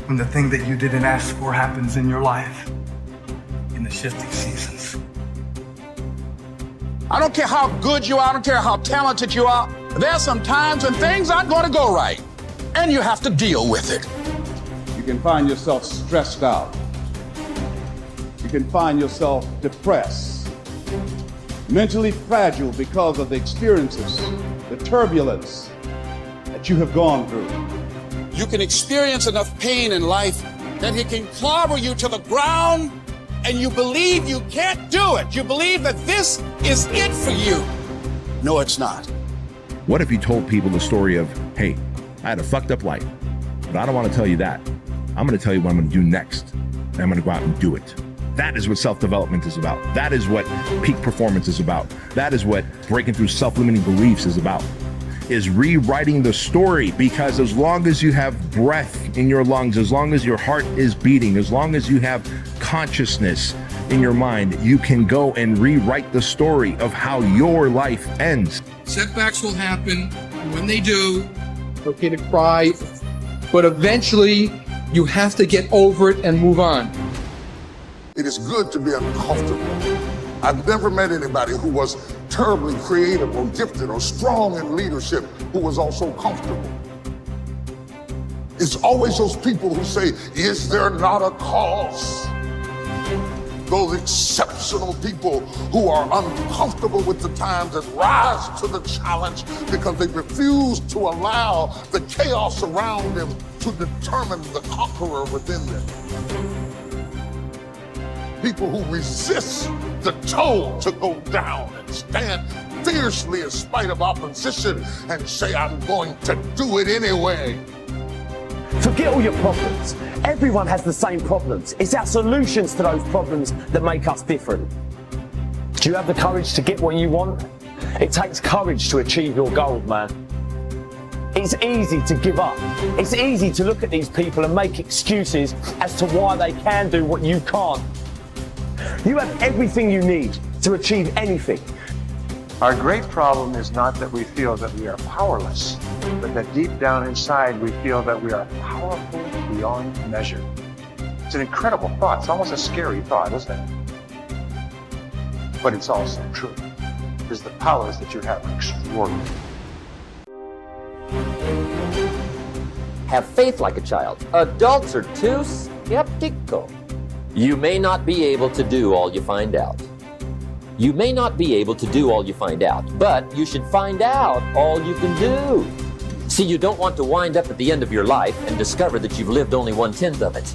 when the thing that you didn't ask for happens in your life in the shifting seasons. I don't care how good you are, I don't care how talented you are. There are some times when things aren't going to go right, and you have to deal with it. You can find yourself stressed out. You can find yourself depressed, mentally fragile because of the experiences, the turbulence that you have gone through. You can experience enough pain in life that it can clobber you to the ground, and you believe you can't do it. You believe that this is it for you. No, it's not. What if you told people the story of, hey, I had a fucked up life, but I don't want to tell you that. I'm going to tell you what I'm going to do next, and I'm going to go out and do it. That is what self-development is about. That is what peak performance is about. That is what breaking through self-limiting beliefs is about, is rewriting the story. Because as long as you have breath in your lungs, as long as your heart is beating, as long as you have consciousness in your mind, you can go and rewrite the story of how your life ends. Setbacks will happen. When they do, it's okay to cry, but eventually you have to get over it and move on. It is good to be uncomfortable. I've never met anybody who was terribly creative or gifted or strong in leadership who was also comfortable. It's always those people who say, is there not a cause? Those exceptional people who are uncomfortable with the times and rise to the challenge because they refuse to allow the chaos around them to determine the conqueror within them. People who resist the toll to go down and stand fiercely in spite of opposition and say, I'm going to do it anyway. Forget all your problems. Everyone has the same problems. It's our solutions to those problems that make us different. Do you have the courage to get what you want? It takes courage to achieve your goals, man. It's easy to give up. It's easy to look at these people and make excuses as to why they can do what you can't. You have everything you need to achieve anything. Our great problem is not that we feel that we are powerless, but that deep down inside we feel that we are powerful beyond measure. It's an incredible thought. It's almost a scary thought, isn't it? But it's also true, because the powers that you have are extraordinary. Have faith like a child. Adults are too skeptical. You may not be able to do all you find out. You may not be able to do all you find out, but you should find out all you can do. See, you don't want to wind up at the end of your life and discover that you've lived only 1/10 of it.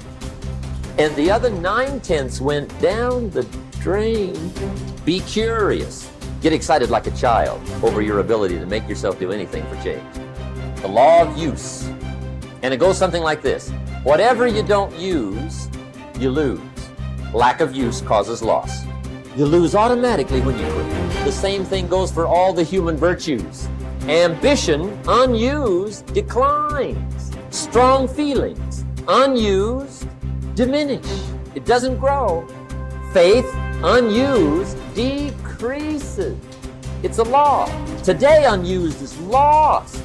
And the other 9/10 went down the drain. Be curious. Get excited like a child over your ability to make yourself do anything for change. The law of use. And it goes something like this. Whatever you don't use, you lose. Lack of use causes loss. You lose automatically when you quit. The same thing goes for all the human virtues. Ambition, unused, declines. Strong feelings, unused, diminish. It doesn't grow. Faith, unused, decreases. It's a law. Today unused is lost.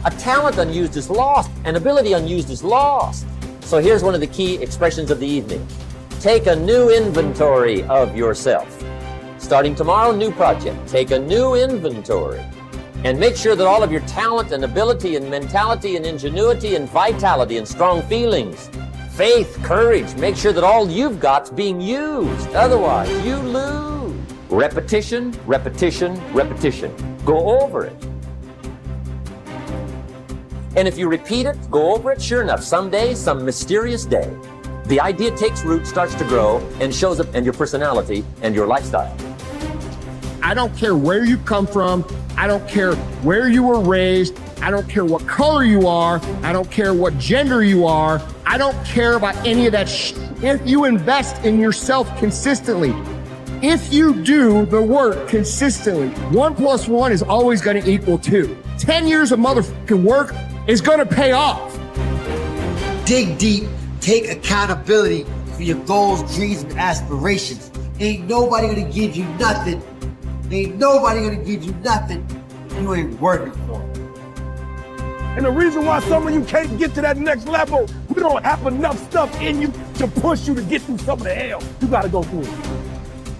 A talent unused is lost. An ability unused is lost. So here's one of the key expressions of the evening. Take a new inventory of yourself. Starting tomorrow, new project. Take a new inventory and make sure that all of your talent and ability and mentality and ingenuity and vitality and strong feelings, faith, courage, make sure that all you've got's being used. Otherwise, you lose. Repetition, repetition, repetition. Go over it. And if you repeat it, go over it, sure enough, someday, some mysterious day, the idea takes root, starts to grow, and shows up in your personality and your lifestyle. I don't care where you come from. I don't care where you were raised. I don't care what color you are. I don't care what gender you are. I don't care about any of that If you invest in yourself consistently, if you do the work consistently, 1 + 1 is always going to equal 2. 10 years of motherfucking work is going to pay off. Dig deep. Take accountability for your goals, dreams, and aspirations. Ain't nobody gonna give you nothing. Ain't nobody gonna give you nothing you ain't working for. And the reason why some of you can't get to that next level, we don't have enough stuff in you to push you to get through some of the hell you gotta go through.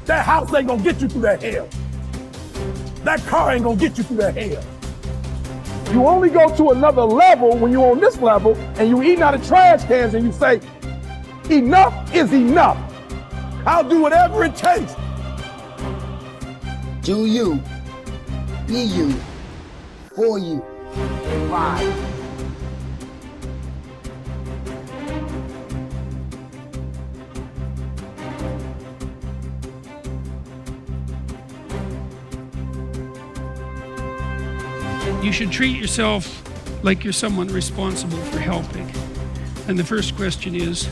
That house ain't gonna get you through that hell. That car ain't gonna get you through that hell. You only go to another level when you're on this level and you eating out of trash cans and you say, enough is enough. I'll do whatever it takes. Do you, be you, for you. Bye. You should treat yourself like you're someone responsible for helping. And the first question is,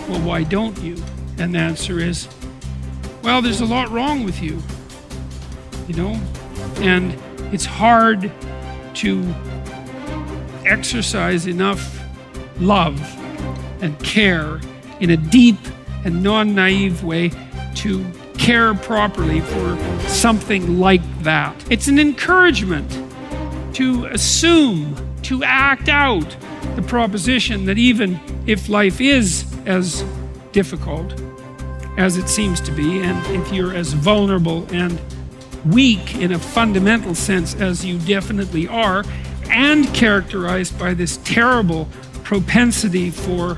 well, why don't you? And the answer is, well, there's a lot wrong with you, you know? And it's hard to exercise enough love and care in a deep and non-naive way to care properly for something like that. It's an encouragement to assume, to act out the proposition that even if life is as difficult as it seems to be, and if you're as vulnerable and weak in a fundamental sense as you definitely are, and characterized by this terrible propensity for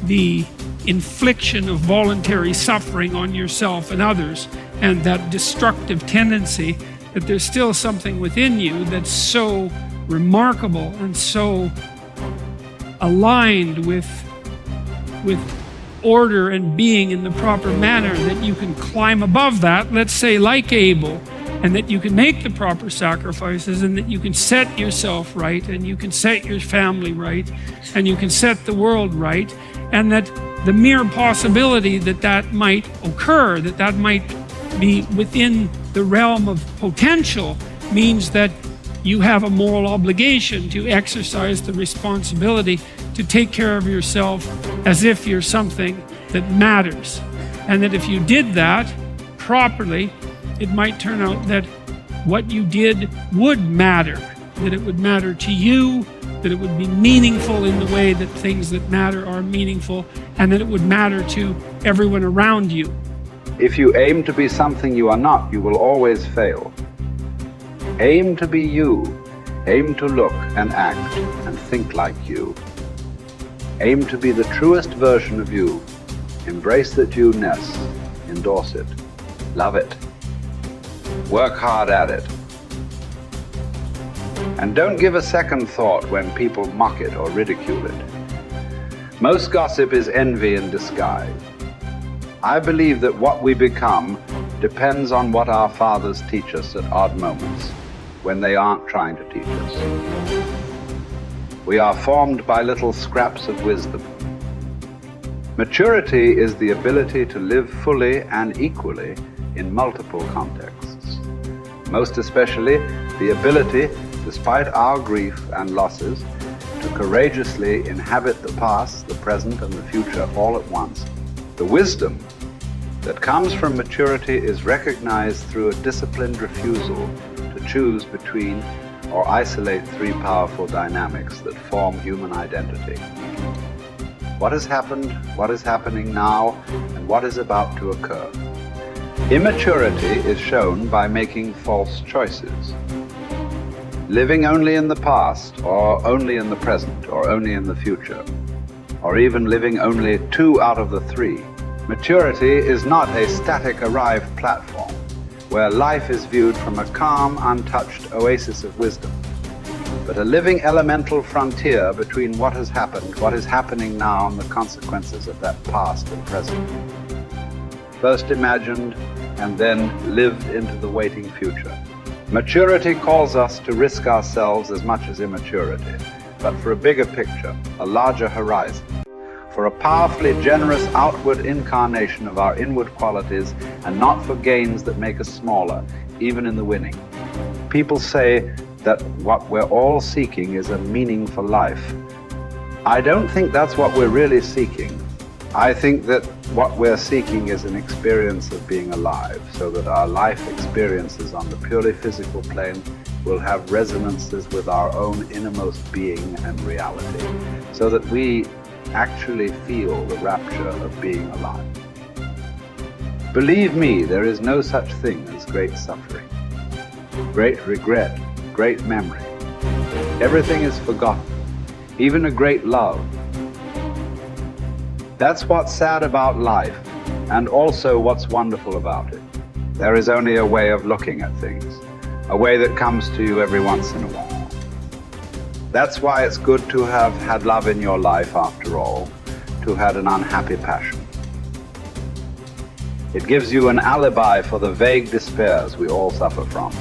the infliction of voluntary suffering on yourself and others, and that destructive tendency, that there's still something within you that's so remarkable and so aligned with order and being in the proper manner that you can climb above that, let's say like Abel, and that you can make the proper sacrifices, and that you can set yourself right, and you can set your family right, and you can set the world right, and that the mere possibility that that might occur, that that might be within the realm of potential, means that you have a moral obligation to exercise the responsibility to take care of yourself as if you're something that matters. And that if you did that properly, it might turn out that what you did would matter, that it would matter to you, that it would be meaningful in the way that things that matter are meaningful, and that it would matter to everyone around you. If you aim to be something you are not, you will always fail. Aim to be you. Aim to look and act and think like you. Aim to be the truest version of you. Embrace that you-ness. Endorse it. Love it. Work hard at it. And don't give a second thought when people mock it or ridicule it. Most gossip is envy in disguise. I believe that what we become depends on what our fathers teach us at odd moments, when they aren't trying to teach us. We are formed by little scraps of wisdom. Maturity is the ability to live fully and equally in multiple contexts. Most especially, the ability, despite our grief and losses, to courageously inhabit the past, the present, and the future all at once. The wisdom that comes from maturity is recognized through a disciplined refusal to choose between or isolate three powerful dynamics that form human identity. What has happened, what is happening now, and what is about to occur. Immaturity is shown by making false choices. Living only in the past, or only in the present, or only in the future, or even living only 2 out of the 3. Maturity is not a static arrived platform where life is viewed from a calm, untouched oasis of wisdom, but a living elemental frontier between what has happened, what is happening now, and the consequences of that past and present. First imagined and then lived into the waiting future. Maturity calls us to risk ourselves as much as immaturity, but for a bigger picture, a larger horizon, for a powerfully generous outward incarnation of our inward qualities, and not for gains that make us smaller, even in the winning. People say that what we're all seeking is a meaningful life. I don't think that's what we're really seeking. I think that what we're seeking is an experience of being alive, so that our life experiences on the purely physical plane will have resonances with our own innermost being and reality, so that we actually feel the rapture of being alive. Believe me, there is no such thing as great suffering, great regret, great memory. Everything is forgotten, even a great love. That's what's sad about life, and also what's wonderful about it. There is only a way of looking at things, a way that comes to you every once in a while. That's why it's good to have had love in your life after all, to have had an unhappy passion. It gives you an alibi for the vague despairs we all suffer from.